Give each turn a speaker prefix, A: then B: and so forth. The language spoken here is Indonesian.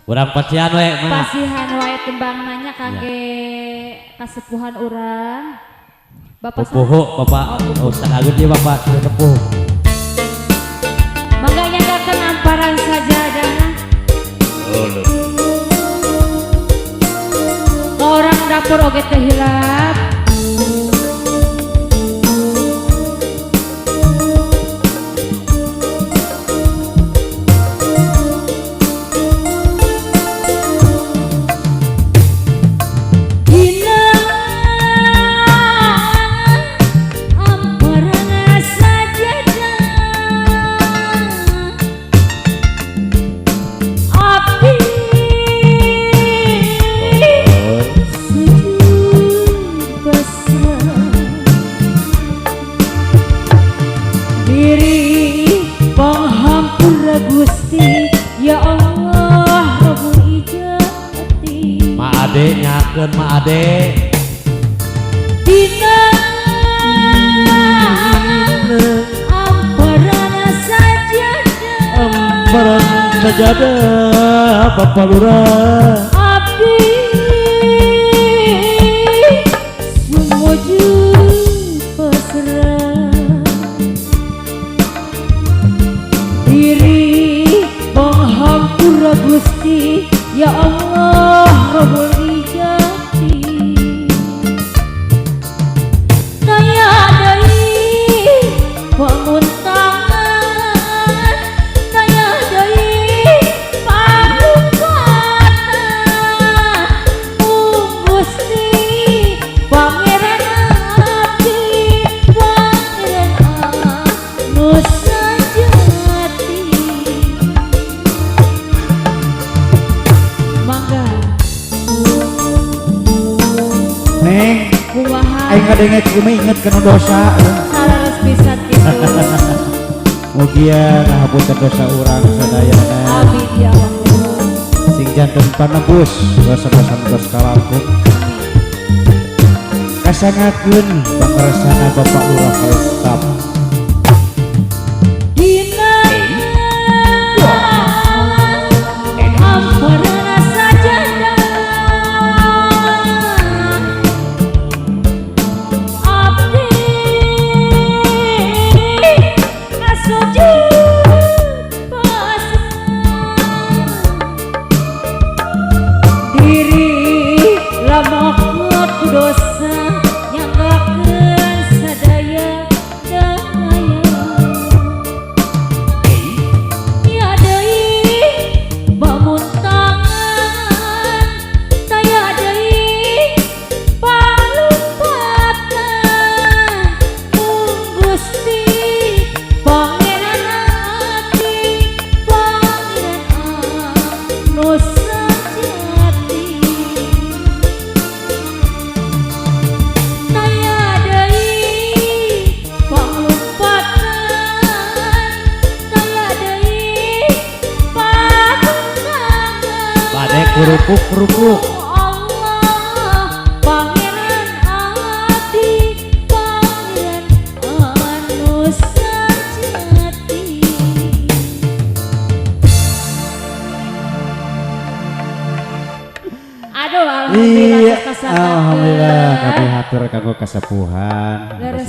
A: Urang pasihan we mana?
B: Pasihan wae tembang nanya kage kasepuhan urang. Bapak
A: Pupuh, Bapak. Ustaz Agung dia Bapak sudah tepuh.
B: Mangga nyanggakeun amparan sajadana. Orang dapur oge teh hilap. Gusti ya Allah Rabbul Ijati
A: Ma Ade nyakeun Ma Ade
B: dina amparan sajadah
A: Bapak Lurah
B: abdi sumuju pasrah diri menghampura Gusti ya Allah Rabbul Ijati daya deui bangun tangan daya deui pangungkatan Gusti pangeran abdi pangeran anu sajati mangga
A: Neng
B: kumaha
A: aing ngadenget kumaha inget kana dosa
B: salaras pisan kitu
A: mugia ngahapunten dosa urang sadayana
B: amin ya Allah
A: sing janten panebus dosa-dosa tos kalangkung kasangakeun pangaresana Bapak Lurah Kalestap
B: dina amparan sajadah abdi kasujud pasrah diri lamokeun ku dosa nyanggakeun sadaya daya ya deui bangun tangan daya deui palumpatan Gusti pangeran abdi pangeran anu sajati daya deui palumpatan daya deui palumpatan
A: Bade kerupuk
B: Allah pangeran abdi pangeran anu sajati aduh alhamdulillah
A: iya
B: geus kasabakeun.
A: alhamdulillah kami hatur kanggo kasepuhan